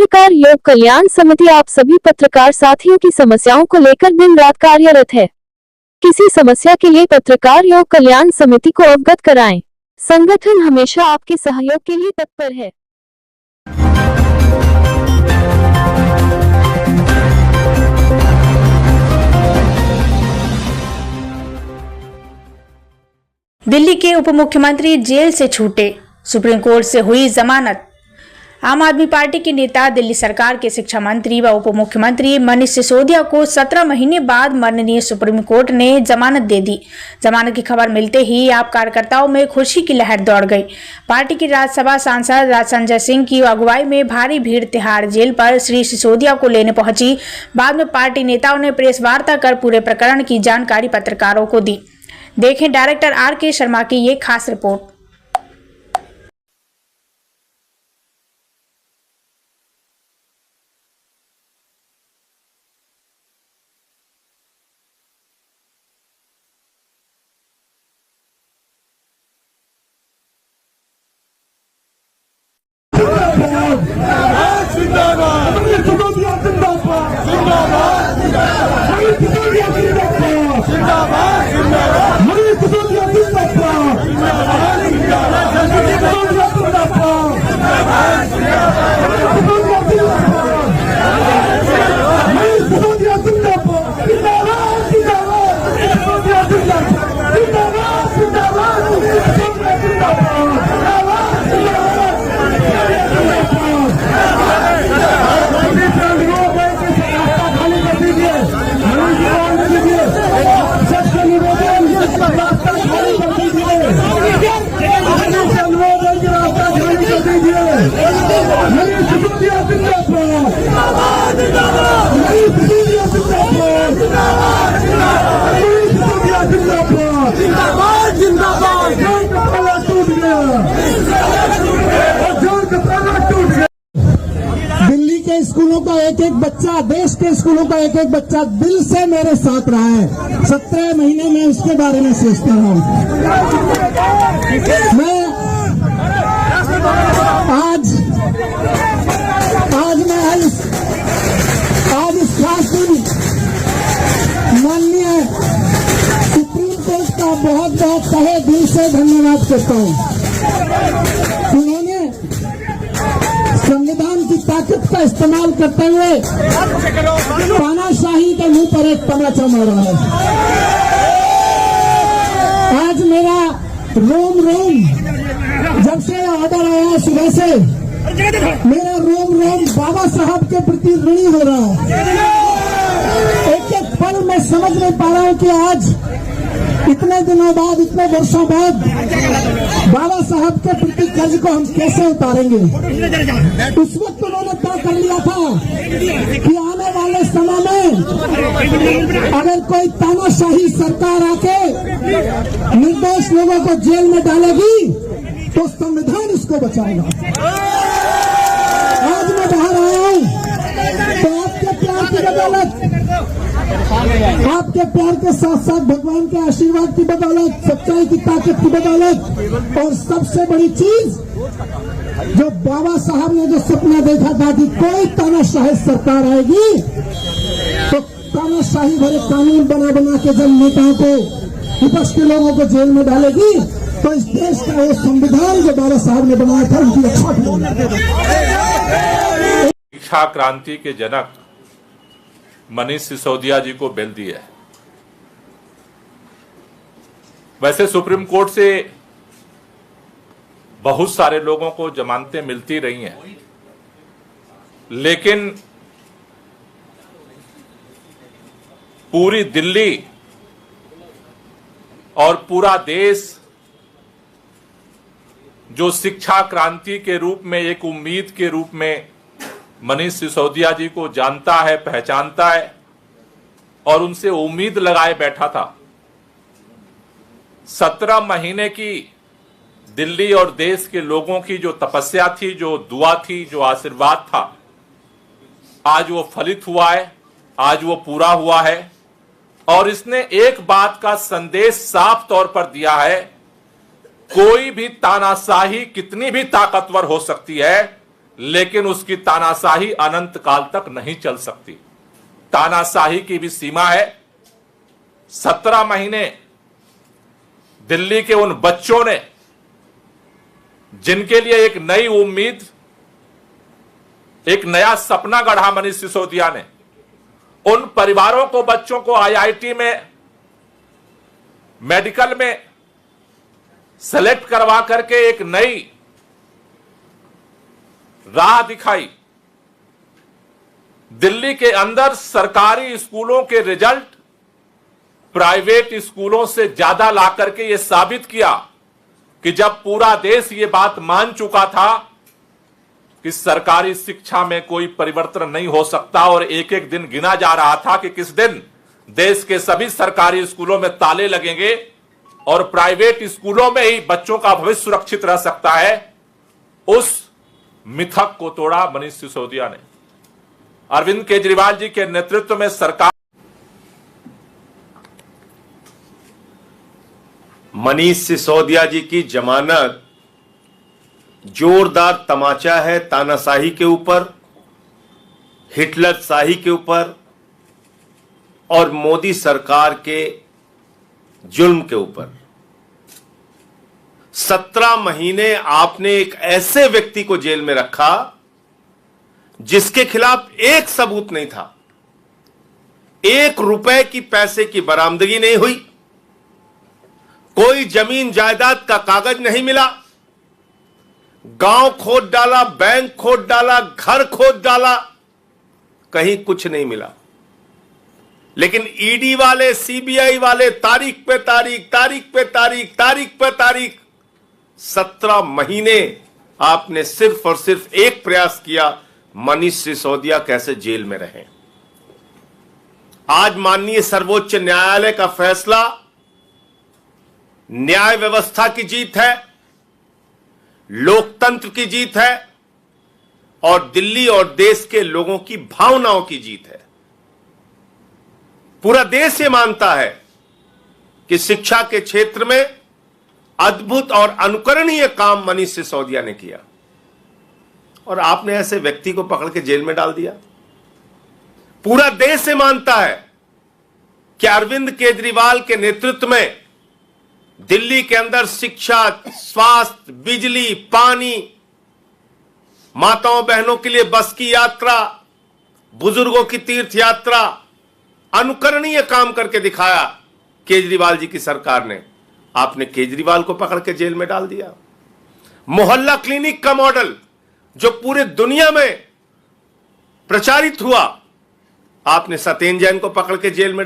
पत्रकार योग कल्याण समिति आप सभी पत्रकार साथियों की समस्याओं को लेकर दिन रात कार्यरत है। किसी समस्या के लिए पत्रकार योग कल्याण समिति को अवगत कराएं। संगठन हमेशा आपके सहयोग के लिए तत्पर है। दिल्ली के उप मुख्यमंत्री जेल से छूटे, सुप्रीम कोर्ट से हुई जमानत। आम आदमी पार्टी के नेता दिल्ली सरकार के शिक्षा मंत्री व उप मुख्यमंत्री मनीष सिसोदिया को 17 महीने बाद माननीय सुप्रीम कोर्ट ने जमानत दे दी। जमानत की खबर मिलते ही आप कार्यकर्ताओं में खुशी की लहर दौड़ गई। पार्टी के राज्यसभा सांसद संजय सिंह की अगुवाई में भारी भीड़ तिहाड़ जेल पर श्री सिसोदिया को लेने पहुंची। बाद में पार्टी नेताओं ने प्रेस वार्ता कर पूरे प्रकरण की जानकारी पत्रकारों को दी। देखें डायरेक्टर RK शर्मा की ये खास रिपोर्ट। दिल्ली के स्कूलों का एक एक बच्चा, देश के स्कूलों का एक एक बच्चा दिल से मेरे साथ रहा है। 17 महीने में उसके बारे में सोचता हूँ। मैं आज इस खास दिन माननीय सुप्रीम कोर्ट का बहुत बहुत तहे दिल से धन्यवाद करता हूँ। उन्होंने संविधान की ताकत का इस्तेमाल करते हुए तानाशाही के मुंह पर एक तमाचा मारा है। आज मेरा रोम जब से ऑर्डर आया सुबह से मेरा रोम बाबा साहब के प्रति ऋणी हो रहा है। एक एक पल मैं समझ नहीं पा रहा हूं कि आज इतने दिनों बाद, इतने वर्षों बाद बाबा साहब के प्रति कर्ज को हम कैसे उतारेंगे। उस वक्त उन्होंने तय कर लिया था कि आने वाले समय में अगर कोई तानाशाही सरकार आके निर्दोष लोगों को जेल में डालेगी तो संविधान उसको बचाएगा। आज मैं बाहर आया हूं तो आपके प्यार की बदौलत, आपके प्यार के साथ साथ भगवान के आशीर्वाद की बदौलत, सच्चाई की ताकत की बदौलत, और सबसे बड़ी चीज जो बाबा साहब ने जो सपना देखा था कि कोई तानाशाही सरकार आएगी तो तानाशाही भरे कानून बना के जब नेताओं को, विपक्ष के लोगों को जेल में डालेगी तो इस देश का वो संविधान जो बाबा साहब ने बनाया था उनकी रक्षा करेगी। शिक्षा क्रांति के जनक मनीष सिसोदिया जी को बेल दी है। वैसे सुप्रीम कोर्ट से बहुत सारे लोगों को जमानतें मिलती रही हैं, लेकिन पूरी दिल्ली और पूरा देश जो शिक्षा क्रांति के रूप में, एक उम्मीद के रूप में मनीष सिसोदिया जी को जानता है, पहचानता है और उनसे उम्मीद लगाए बैठा था। 17 महीने की दिल्ली और देश के लोगों की जो तपस्या थी, जो दुआ थी, जो आशीर्वाद था, आज वो फलित हुआ है, आज वो पूरा हुआ है। और इसने एक बात का संदेश साफ तौर पर दिया है, कोई भी तानाशाही कितनी भी ताकतवर हो सकती है, लेकिन उसकी तानाशाही अनंत काल तक नहीं चल सकती। तानाशाही की भी सीमा है। 17 महीने दिल्ली के उन बच्चों ने, जिनके लिए एक नई उम्मीद, एक नया सपना गढ़ा मनीष सिसोदिया ने, उन परिवारों को, बच्चों को आईआईटी में, मेडिकल में सेलेक्ट करवा करके एक नई राह दिखाई। दिल्ली के अंदर सरकारी स्कूलों के रिजल्ट प्राइवेट स्कूलों से ज्यादा ला करके यह साबित किया कि जब पूरा देश ये बात मान चुका था कि सरकारी शिक्षा में कोई परिवर्तन नहीं हो सकता, और एक एक दिन गिना जा रहा था कि किस दिन देश के सभी सरकारी स्कूलों में ताले लगेंगे और प्राइवेट स्कूलों में ही बच्चों का भविष्य सुरक्षित रह सकता है, उस मिथक को तोड़ा मनीष सिसोदिया ने। अरविंद केजरीवाल जी के नेतृत्व में सरकार मनीष सिसोदिया जी की जमानत जोरदार तमाचा है तानाशाही के ऊपर, हिटलर शाही के ऊपर और मोदी सरकार के जुल्म के ऊपर। 17 महीने आपने एक ऐसे व्यक्ति को जेल में रखा जिसके खिलाफ एक सबूत नहीं था, 1 रुपए की पैसे की बरामदगी नहीं हुई, कोई जमीन जायदाद का कागज नहीं मिला, गांव खोद डाला, बैंक खोद डाला, घर खोद डाला, कहीं कुछ नहीं मिला। लेकिन ईडी वाले, सीबीआई वाले तारीख पे तारीख, तारीख पे तारीख, तारीख पे तारीख, 17 महीने आपने सिर्फ और सिर्फ एक प्रयास किया, मनीष सिसोदिया कैसे जेल में रहें। आज माननीय सर्वोच्च न्यायालय का फैसला न्याय व्यवस्था की जीत है, लोकतंत्र की जीत है और दिल्ली और देश के लोगों की भावनाओं की जीत है। पूरा देश ये मानता है कि शिक्षा के क्षेत्र में अद्भुत और अनुकरणीय काम मनीष सिसोदिया ने किया, और आपने ऐसे व्यक्ति को पकड़ के जेल में डाल दिया। पूरा देश ये मानता है कि अरविंद केजरीवाल के नेतृत्व में दिल्ली के अंदर शिक्षा, स्वास्थ्य, बिजली, पानी, माताओं बहनों के लिए बस की यात्रा, बुजुर्गों की तीर्थ यात्रा, अनुकरणीय काम करके दिखाया केजरीवाल जी की सरकार ने। आपने केजरीवाल को पकड़ के जेल में डाल दिया। मोहल्ला क्लिनिक का मॉडल जो पूरे दुनिया में प्रचारित हुआ, आपने सत्येंद्र जैन को पकड़ के जेल में